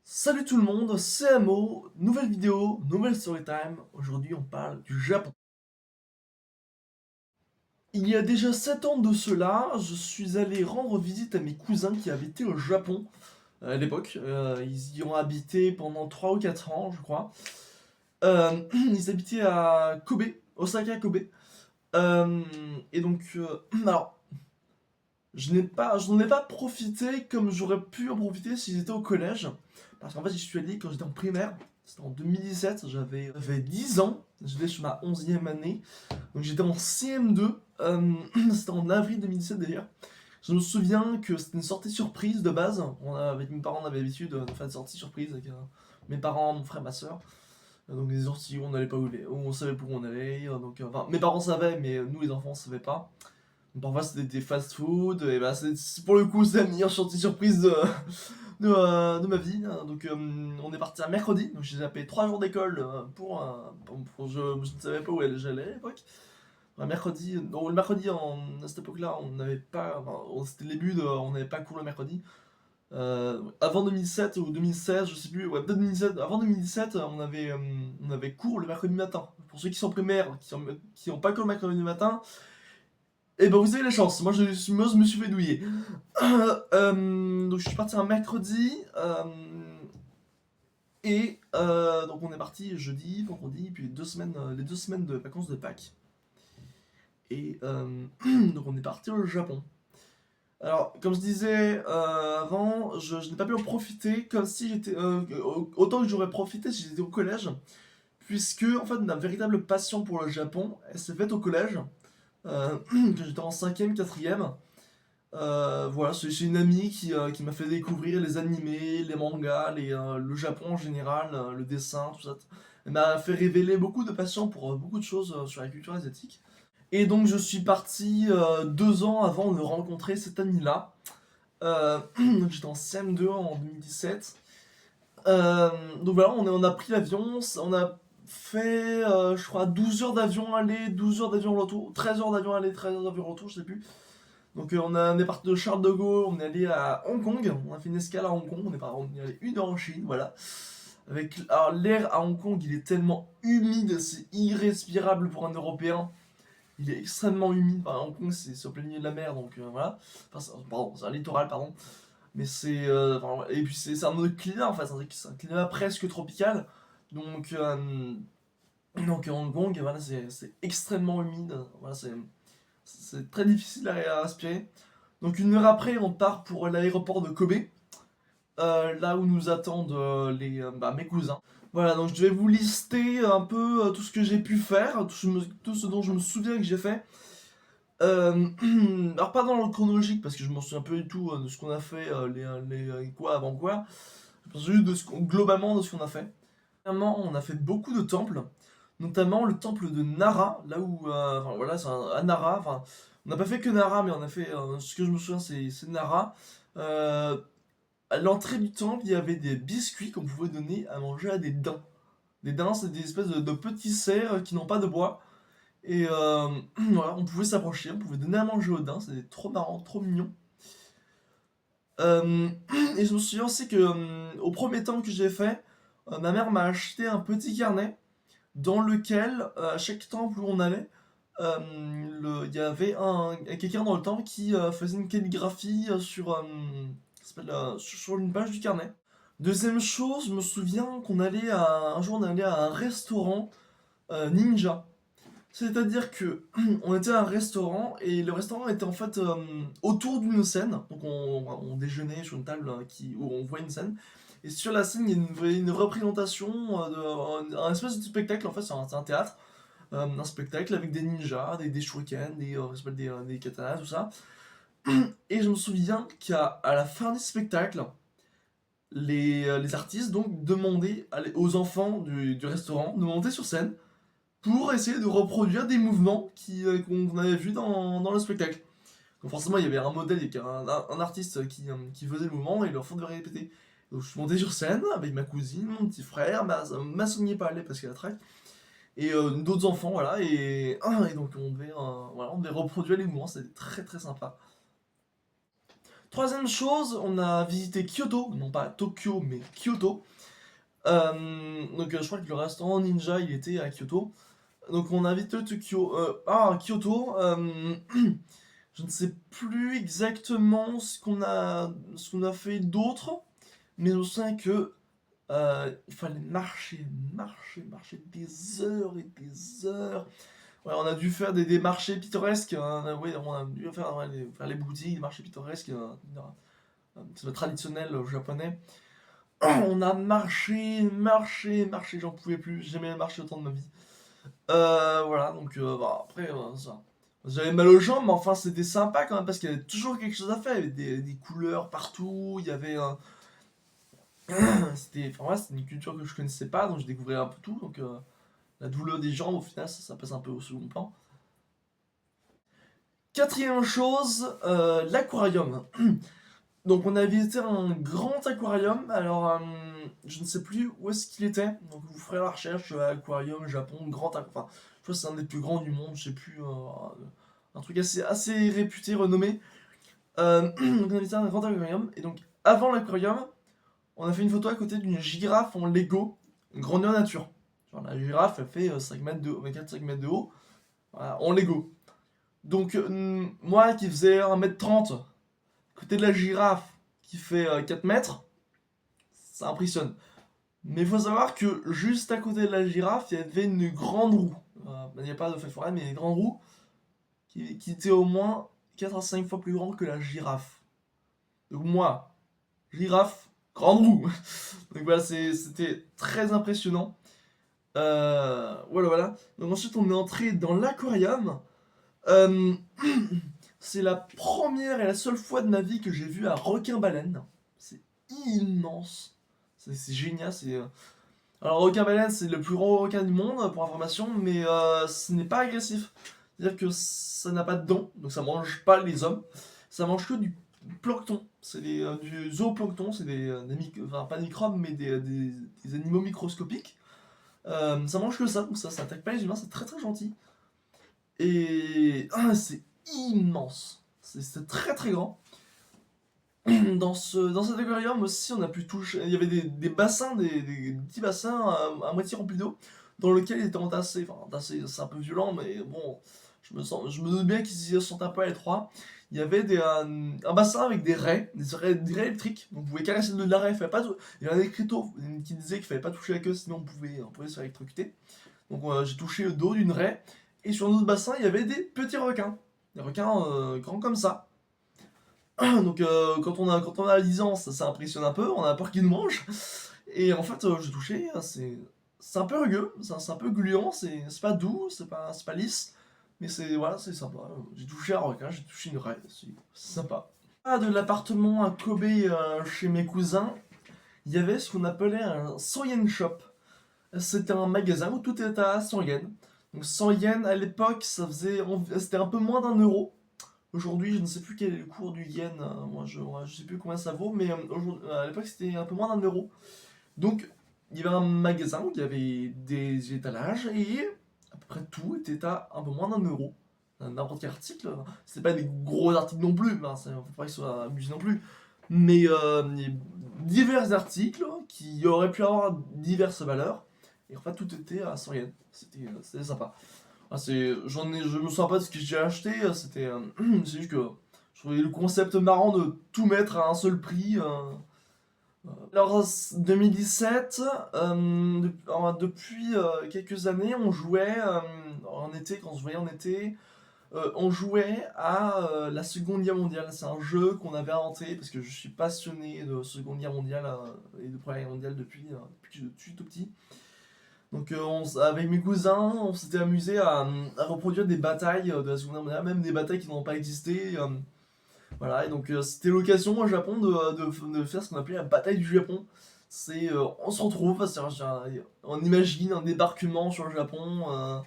Salut tout le monde, c'est Amo, nouvelle vidéo, nouvelle storytime. Aujourd'hui on parle du Japon. Il y a déjà 7 ans de cela, je suis allé rendre visite à mes cousins qui habitaient au Japon à l'époque. Ils y ont habité pendant 3 ou 4 ans je crois. Ils habitaient à Kobe, Osaka Kobe. Euh, et donc, alors, je n'en ai pas profité comme j'aurais pu en profiter si j'étais au collège. Parce qu'en fait, j'y suis allé quand j'étais en primaire. C'était en 2017, j'avais 10 ans. J'étais sur ma 11e année. Donc j'étais en CM2. C'était en avril 2017 d'ailleurs. Je me souviens que c'était une sortie surprise de base. Avec mes parents, on avait l'habitude de faire des sorties surprises avec mes parents, mon frère, ma soeur. Donc des sorties où on n'allait pas où on savait pas où on allait. Donc, enfin, mes parents savaient, mais nous les enfants on savait pas. Parfois c'était des fast-food, et bah pour le coup c'est la meilleure sortie surprise de ma vie. Donc on est parti un mercredi, donc j'ai zappé 3 jours d'école je ne savais pas où j'allais à l'époque. Un mercredi, donc le mercredi à cette époque-là on n'avait pas, enfin, c'était le début on n'avait pas cours le mercredi. Avant 2007 ou 2016, je sais plus, ouais peut-être 2017, avant 2017 on avait cours le mercredi matin. Pour ceux qui sont primaires, qui ont pas cours le mercredi matin, et ben vous avez la chance, moi je me suis fait douiller. Donc je suis parti un mercredi, donc on est parti jeudi, vendredi, puis les 2 semaines de vacances de Pâques. Et donc on est parti au Japon. Alors, comme je disais avant, je n'ai pas pu en profiter comme si j'étais. Autant que j'aurais profité si j'étais au collège, puisque en fait ma véritable passion pour le Japon, elle s'est faite au collège, quand j'étais en 5ème, 4ème. Voilà, c'est une amie qui m'a fait découvrir les animés, les mangas, le Japon en général, le dessin, tout ça. Elle m'a fait révéler beaucoup de passion pour beaucoup de choses sur la culture asiatique. Et donc je suis parti 2 ans avant de rencontrer cette amie-là. Donc j'étais en CM2 en 2017. Donc voilà, on a pris l'avion, on a fait, je crois, 12 heures d'avion aller, 12 heures d'avion retour, 13 heures d'avion aller, 13 heures d'avion retour, je sais plus. Donc on est parti de Charles de Gaulle, on est allé à Hong Kong, on a fait une escale à Hong Kong, on est allé 1 heure en Chine, voilà. Alors l'air à Hong Kong, il est tellement humide, c'est irrespirable pour un Européen. Il est extrêmement humide. Enfin, Hong Kong, c'est au plein milieu de la mer, donc voilà. Enfin, pardon, c'est un littoral, pardon. Mais enfin, et puis c'est un autre climat, en fait, c'est un climat presque tropical. Donc, donc Hong Kong, voilà, c'est extrêmement humide. Voilà, c'est très difficile à respirer. Donc 1 heure après, on part pour l'aéroport de Kobe, là où nous attendent mes cousins. Voilà, donc je vais vous lister un peu tout ce que j'ai pu faire, tout ce dont je me souviens que j'ai fait. Alors pas dans l'ordre chronologique parce que je m'en souviens peu du tout de ce qu'on a fait, quoi avant quoi. Je pense juste globalement de ce qu'on a fait. Premièrement, on a fait beaucoup de temples, notamment le temple de Nara, là où, enfin voilà, à Nara. Enfin, on n'a pas fait que Nara, mais on a fait, ce que je me souviens, c'est Nara. Euh, à l'entrée du temple, il y avait des biscuits qu'on pouvait donner à manger à des daims. Des daims, c'est des espèces de petits cerfs qui n'ont pas de bois. Et voilà, on pouvait s'approcher, on pouvait donner à manger aux daims, c'était trop marrant, trop mignon. Euh, et je me souviens aussi que au premier temps que j'ai fait, ma mère m'a acheté un petit carnet dans lequel, à chaque temple où on allait, il y avait quelqu'un dans le temple qui faisait une calligraphie sur une page du carnet. Deuxième chose, je me souviens un jour on allait à un restaurant ninja. C'est-à-dire que on était à un restaurant et le restaurant était en fait autour d'une scène. Donc on déjeunait sur une table où on voit une scène. Et sur la scène, il y a une représentation un espèce de spectacle. En fait, c'est un théâtre, un spectacle avec des ninjas, des shurikens, des katanas, tout ça. Et je me souviens qu'à la fin du spectacle, les artistes donc demandaient aux enfants du restaurant de monter sur scène pour essayer de reproduire des mouvements qu'on avait vus dans le spectacle. Donc forcément, il y avait un modèle, il y avait un artiste qui faisait le mouvement et leur faisait de répéter. Donc je suis monté sur scène avec ma cousine, mon petit frère, ma soeur n'y est pas allée parce qu'elle a trac, et d'autres enfants, voilà, et donc voilà, on devait reproduire les mouvements, c'était très très sympa. Troisième chose, on a visité Kyoto, non pas Tokyo, mais Kyoto. Donc je crois que le restaurant Ninja, il était à Kyoto. Donc on a visité Kyoto. Je ne sais plus exactement ce qu'on a fait d'autre, mais je sais que il fallait marcher des heures et des heures. Ouais, on a dû faire des marchés pittoresques, hein, ouais, on a dû faire, ouais, faire les boutiques, les marchés pittoresques, c'est le traditionnel japonais. On a marché, j'en pouvais plus, j'ai jamais marché autant de ma vie. Voilà, donc bah, après, ça. J'avais mal aux jambes, mais enfin c'était sympa quand même parce qu'il y avait toujours quelque chose à faire. Il y avait des couleurs partout, il y avait un. Enfin, ouais, c'était une culture que je connaissais pas, donc je découvrais un peu tout. Donc la douleur des jambes, au final, ça passe un peu au second plan. Quatrième chose, l'aquarium. Donc on a visité un grand aquarium, alors je ne sais plus où est-ce qu'il était, donc vous ferez la recherche, aquarium Japon, enfin je crois que c'est un des plus grands du monde, je sais plus, un truc assez réputé, renommé. Donc on a visité un grand aquarium, et donc avant l'aquarium, on a fait une photo à côté d'une girafe en Lego, grandeur nature. Genre la girafe elle fait 5 mètres de haut, 24-5 mètres de haut, voilà, en Lego. Donc moi qui faisais 1m30, côté de la girafe qui fait 4 mètres, ça impressionne. Mais il faut savoir que juste à côté de la girafe, il y avait une grande roue. Il n'y a pas de feuille forêt, mais une grande roue qui était au moins 4 à 5 fois plus grande que la girafe. Donc moi, girafe, grande roue. Donc voilà, c'était très impressionnant. Voilà, voilà. Donc ensuite, on est entré dans l'aquarium. Euh, c'est la première et la seule fois de ma vie que j'ai vu un requin-baleine. C'est immense. C'est génial. Alors, requin-baleine, c'est le plus gros requin du monde, pour information, mais ce n'est pas agressif. C'est-à-dire que ça n'a pas de dents, donc ça mange pas les hommes. Ça mange que du plancton. C'est du zooplancton, c'est enfin, pas des microbes, mais des animaux microscopiques. Ça mange que ça, donc ça attaque pas les humains, c'est très très gentil. Et c'est immense. C'est très très grand. Dans cet aquarium aussi, on a pu toucher. Il y avait des bassins, des petits bassins à moitié remplis d'eau, dans lesquels ils étaient entassés. Enfin, entassés, c'est un peu violent, mais bon, je me doute bien qu'ils se sentent un peu à l'étroit. Il y avait un bassin avec des raies électriques. Donc, vous pouvez caresser de la raie. Il y avait un écriteau qui disait qu'il fallait pas toucher la queue, sinon on pouvait se faire électrocuter. Donc, j'ai touché le dos d'une raie. Et sur notre bassin, il y avait des petits requins. Des requins grands comme ça. Donc quand on a 10 ans, ça impressionne un peu, on a peur qu'ils nous mangent. Et en fait, j'ai touché, c'est un peu rugueux, c'est un peu gluant, c'est pas doux, c'est pas lisse, mais voilà, c'est sympa. J'ai touché un requin, j'ai touché une raie, c'est sympa. De l'appartement à Kobe chez mes cousins, il y avait ce qu'on appelait un 100 yen shop. C'était un magasin où tout était à 100 yens. Donc 100 yens à l'époque, c'était un peu moins d'1 euro. Aujourd'hui, je ne sais plus quel est le cours du yen, moi je sais plus combien ça vaut, mais à l'époque c'était un peu moins d'1 euro. Donc il y avait un magasin où il y avait des étalages et à peu près tout était à un peu moins d'1 euro. N'importe quel article, c'est pas des gros articles non plus, faut pas qu'ils soient abusés non plus, mais il y a divers articles qui auraient pu avoir diverses valeurs, et en fait tout était à 100 yens. C'était sympa. Je me souviens pas de ce que j'ai acheté, c'est juste que je trouvais le concept marrant de tout mettre à un seul prix. Alors 2017, depuis quelques années, on jouait en été, quand on se voyait en été, on jouait à la Seconde Guerre mondiale. C'est un jeu qu'on avait inventé parce que je suis passionné de Seconde Guerre mondiale et de Première Guerre mondiale depuis que je suis tout petit. Donc avec mes cousins, on s'était amusé à reproduire des batailles de la Seconde Guerre mondiale, même des batailles qui n'ont pas existé. Voilà, et donc c'était l'occasion au Japon de faire ce qu'on appelait la bataille du Japon. On se retrouve, on imagine un débarquement sur le Japon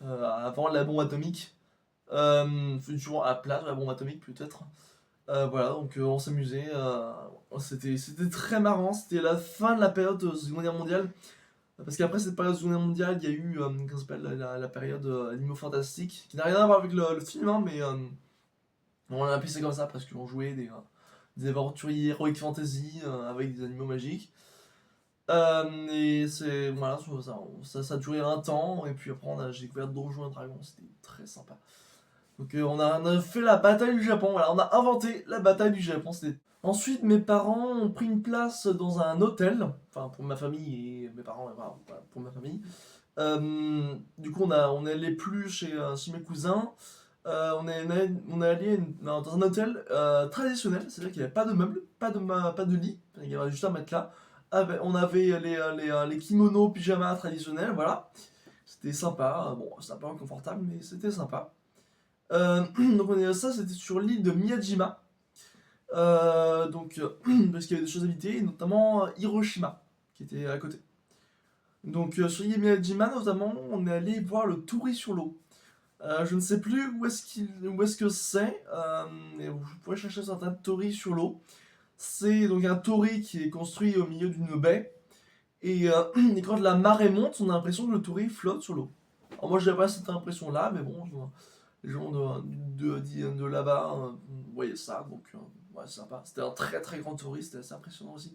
avant la bombe atomique. Toujours à plat de la bombe atomique peut-être. Voilà, donc on s'amusait. C'était très marrant, c'était la fin de la période de la Seconde Guerre mondiale. Parce qu'après cette période de Seconde Guerre mondiale, il y a eu comment ça s'appelle, la période Animaux Fantastiques, qui n'a rien à voir avec le film, hein, mais on l'a appelé ça comme ça parce qu'on jouait des aventuriers Heroic Fantasy avec des animaux magiques. Et c'est voilà, ça a duré un temps, et puis après j'ai découvert Donjons et Dragons, c'était très sympa. Donc on a fait la bataille du Japon, voilà, on a inventé la bataille du Japon. Ensuite, mes parents ont pris une place dans un hôtel, enfin pour ma famille et mes parents, voilà, pour ma famille. Du coup, on est allé plus chez mes cousins. On est allé dans un hôtel traditionnel, c'est-à-dire qu'il n'y avait pas de meubles, pas de lit, il y avait juste un matelas. On avait les kimonos, pyjamas traditionnels, voilà. C'était sympa, bon, c'était pas confortable, mais c'était sympa. Donc ça, c'était sur l'île de Miyajima. Parce qu'il y avait des choses à visiter, et notamment Hiroshima, qui était à côté. Donc sur l'île de Miyajima, notamment, on est allé voir le Torii sur l'eau. Je ne sais plus où est-ce que c'est, mais vous pourrez chercher sur internet Torii sur l'eau. C'est donc un torii qui est construit au milieu d'une baie. Et quand la marée monte, on a l'impression que le torii flotte sur l'eau. Alors moi, j'avais pas cette impression-là, mais bon, les gens de là-bas voyaient ça, donc ouais, c'est sympa. C'était un très très grand torii, c'était assez impressionnant aussi.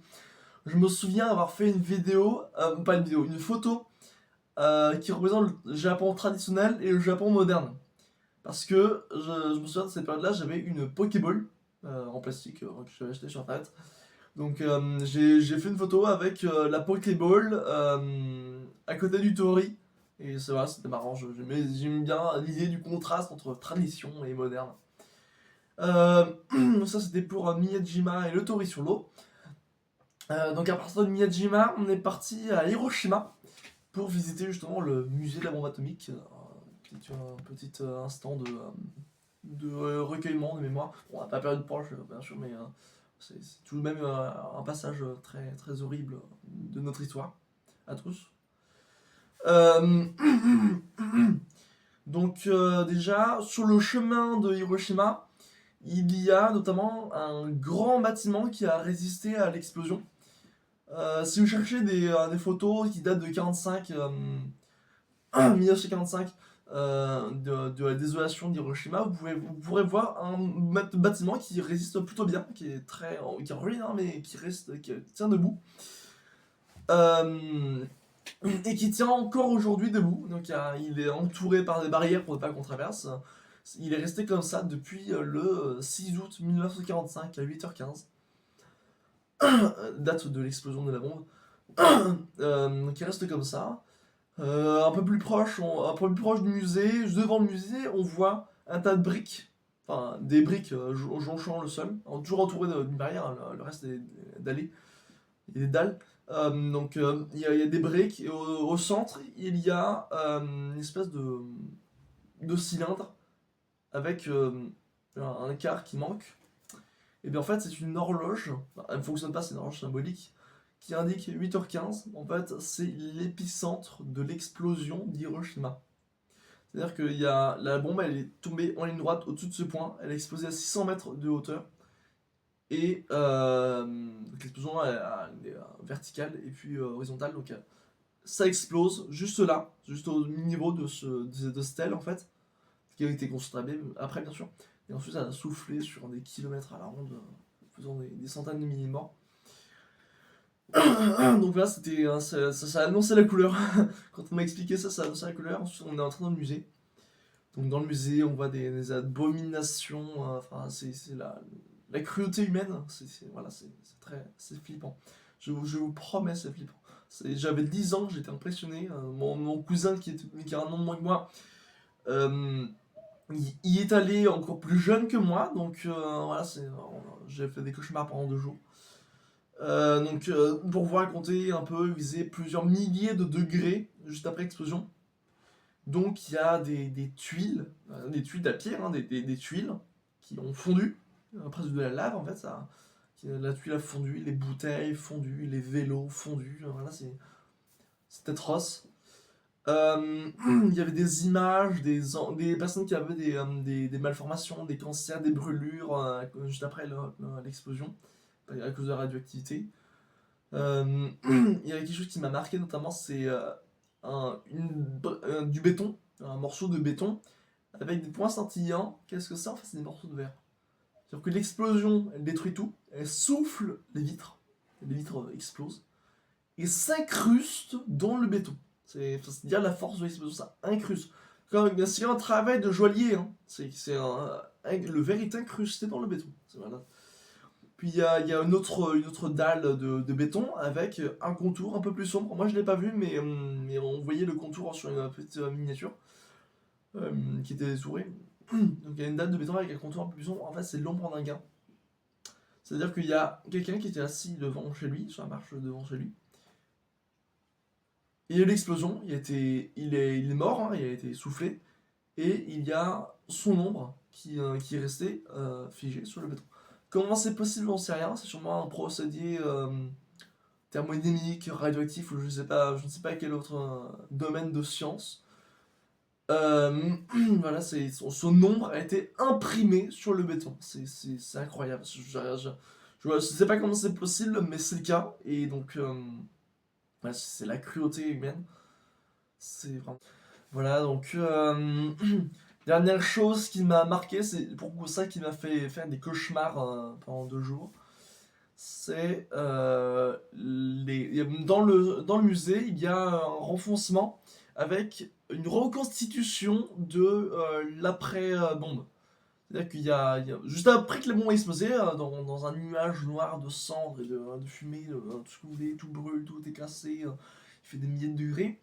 Je me souviens avoir fait une vidéo, pas une vidéo, une photo qui représente le Japon traditionnel et le Japon moderne. Parce que je me souviens de cette période-là, j'avais une Pokéball en plastique que j'avais acheté sur internet. Donc j'ai fait une photo avec la Pokéball à côté du Tori. Et c'est vrai, c'était marrant. J'aime bien l'idée du contraste entre tradition et moderne. Ça c'était pour Miyajima et le Tori sur l'eau. Donc à partir de Miyajima, on est parti à Hiroshima pour visiter justement le musée de la bombe atomique. Un petit instant de recueillement de mémoire. Bon, on n'a pas perdu de proche, bien sûr, mais c'est tout de même un passage très, très horrible de notre histoire, à tous. Euh, Donc déjà, sur le chemin de Hiroshima, il y a notamment un grand bâtiment qui a résisté à l'explosion. Si vous cherchez des photos qui datent de 45, 1945, de la désolation d'Hiroshima, vous pourrez voir un bâtiment qui résiste plutôt bien, qui est qui est ruine, hein, mais qui tient debout. Euh, et qui tient encore aujourd'hui debout. Donc il est entouré par des barrières pour ne pas qu'on traverse. Il est resté comme ça depuis le 6 août 1945 à 8h15, date de l'explosion de la bombe. Donc il reste comme ça. Un peu plus proche du musée, juste devant le musée, on voit un tas de briques, enfin des briques jonchant le sol, toujours entouré d'une barrière, hein, le reste est dallé, et des dalles. Il y a des briques, et au centre, il y a une espèce de cylindre avec un quart qui manque. Et bien en fait, c'est une horloge, elle ne fonctionne pas, c'est une horloge symbolique, qui indique 8h15. En fait, c'est l'épicentre de l'explosion d'Hiroshima. C'est-à-dire que la bombe, elle est tombée en ligne droite au-dessus de ce point, elle a explosé à 600 mètres de hauteur, et l'explosion est verticale et puis horizontale, donc ça explose juste là, juste au niveau de stèle en fait, qui a été construite après bien sûr, et ensuite ça a soufflé sur des kilomètres à la ronde, faisant des centaines de milliers de morts. Donc là, ça a annoncé la couleur. Quand on m'a expliqué ça, ça a annoncé la couleur. Ensuite, on est entré dans le musée. Donc dans le musée, on voit des abominations. Enfin, c'est la cruauté humaine. Voilà, c'est flippant. Je vous promets, c'est flippant. J'avais 10 ans, j'étais impressionné. Mon cousin, qui a un an de moins que moi, euh, il y est allé encore plus jeune que moi. Donc voilà, j'ai fait des cauchemars pendant 2 jours. Pour vous raconter un peu, il faisait plusieurs milliers de degrés juste après l'explosion. Donc, il y a des tuiles de la pierre, hein, des tuiles qui ont fondu, presque de la lave en fait. La tuile a fondu, les bouteilles fondues, les vélos fondus. Voilà, c'est atroce. Il y avait des images, des personnes qui avaient des malformations, des cancers, des brûlures juste après l'explosion, à cause de la radioactivité. Il y avait quelque chose qui m'a marqué notamment, c'est du béton, un morceau de béton avec des points scintillants. Qu'est-ce que c'est? En fait, c'est des morceaux de verre. C'est-à-dire que l'explosion, elle détruit tout, elle souffle les vitres explosent, et s'incruste dans le béton. C'est-à-dire la force de l'explosion, ça incruste. C'est un travail de joaillier, hein. Le verre est incrusté dans le béton. Voilà. Puis il y a une autre dalle de béton avec un contour un peu plus sombre. Moi je l'ai pas vu, mais on voyait le contour sur une petite miniature qui était détourée. Donc il y a une dalle de béton avec un contour un peu plus sombre. En fait, c'est l'ombre d'un gars. C'est-à-dire qu'il y a quelqu'un qui était assis devant chez lui, sur la marche devant chez lui. Il y a eu l'explosion, il est mort, hein, il a été soufflé, et il y a son ombre qui est restée figée sur le béton. Comment c'est possible, on sait rien, c'est sûrement un procédé thermodynamique, radioactif, ou je ne sais pas quel autre domaine de science. Euh, voilà, son ombre a été imprimé sur le béton. C'est incroyable. Je sais pas comment c'est possible, mais c'est le cas. Et donc, ouais, c'est la cruauté humaine. C'est vraiment. Voilà, donc, dernière chose qui m'a marqué, c'est pour ça qui m'a fait faire des cauchemars pendant 2 jours. C'est dans le musée, il y a un renfoncement avec une reconstitution de l'après-bombe. C'est-à-dire juste après que la bombe a explosé, dans un nuage noir de cendres et de fumée, tout ce que vous voulez, tout brûle, tout est cassé, il fait des milliers de degrés.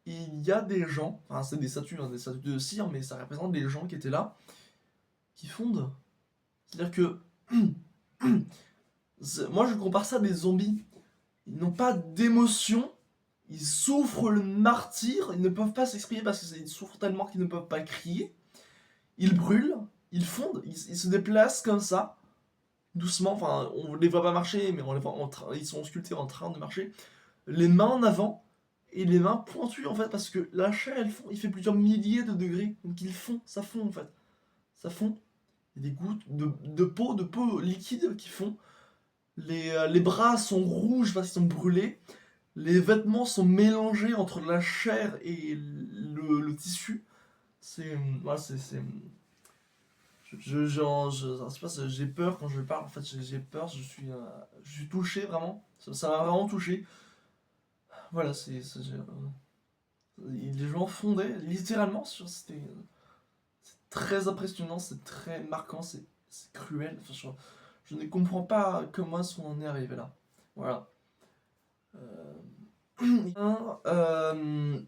Il y a des gens, enfin c'est des statues, hein, des statues de cire, mais ça représente des gens qui étaient là, qui fondent. C'est-à-dire que moi je compare ça à des zombies. Ils n'ont pas d'émotion, ils souffrent le martyre, ils ne peuvent pas s'exprimer parce qu'ils souffrent tellement qu'ils ne peuvent pas crier. Ils brûlent, ils fondent, ils se déplacent comme ça, doucement. Enfin, on les voit pas marcher, mais on les voit ils sont sculptés en train de marcher, les mains en avant et les mains pointues en fait, parce que la chair il fait plusieurs milliers de degrés, donc ça fond en fait, ça fond. Il y a des gouttes de peau liquide qui font. Les bras sont rouges parce qu'ils sont brûlés. Les vêtements sont mélangés entre la chair et le tissu. C'est. Voilà, je sais pas, j'ai peur quand je parle. En fait, j'ai peur, je suis touché vraiment. Ça m'a vraiment touché. Voilà, les gens fondaient littéralement c'est très impressionnant, c'est très marquant, c'est cruel. Enfin, je ne comprends pas comment est-ce qu'on en est arrivé là. Voilà.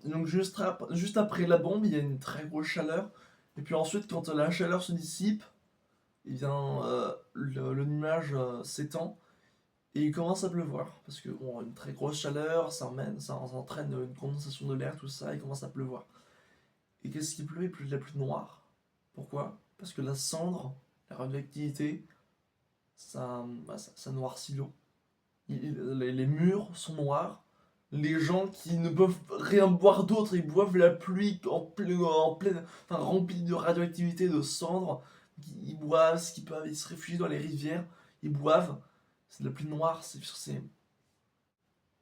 Donc juste après la bombe, il y a une très grosse chaleur. Et puis ensuite, quand la chaleur se dissipe, eh bien, le nuage s'étend et il commence à pleuvoir. Parce que bon, une très grosse chaleur, ça entraîne une condensation de l'air, tout ça, il commence à pleuvoir. Et qu'est-ce qui pleut? Il pleut de la pluie noire. Pourquoi? Parce que la cendre, la radioactivité, ça noircit l'eau. Les murs sont noirs. Les gens qui ne peuvent rien boire d'autre, ils boivent la pluie enfin, remplie de radioactivité, de cendres. Ils boivent ce qu'ils peuvent, ils se réfugient dans les rivières, ils boivent. C'est de la pluie noire,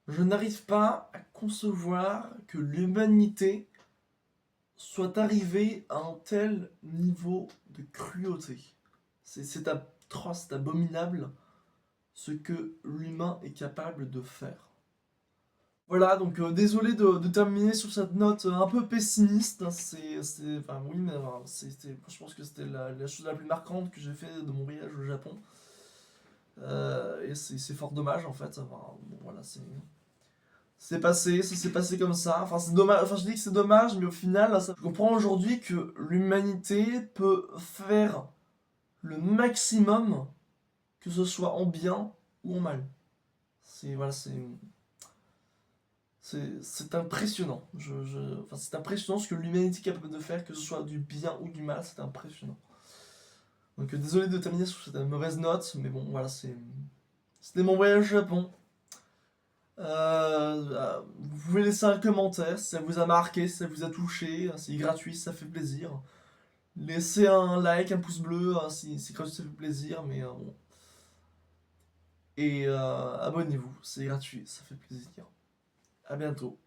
Je n'arrive pas à concevoir que l'humanité soit arrivée à un tel niveau de cruauté. C'est atroce, c'est abominable ce que l'humain est capable de faire. Voilà, donc désolé de terminer sur cette note un peu pessimiste, hein. Enfin oui, mais je pense que c'était la chose la plus marquante que j'ai fait de mon voyage au Japon. Et c'est fort dommage en fait. Enfin, bon, voilà, ça s'est passé comme ça. Enfin, c'est dommage. Enfin, je dis que c'est dommage, mais au final, je comprends aujourd'hui que l'humanité peut faire le maximum, que ce soit en bien ou en mal. Voilà, c'est impressionnant. Enfin, c'est impressionnant ce que l'humanité est capable de faire, que ce soit du bien ou du mal, c'est impressionnant. Donc désolé de terminer sur cette mauvaise note, mais bon, voilà, c'était mon voyage au Japon. Vous pouvez laisser un commentaire si ça vous a marqué, si ça vous a touché, hein, c'est gratuit, ça fait plaisir. Laissez un like, un pouce bleu, hein, si c'est gratuit, ça fait plaisir, mais bon. Et abonnez-vous, c'est gratuit, ça fait plaisir. À bientôt.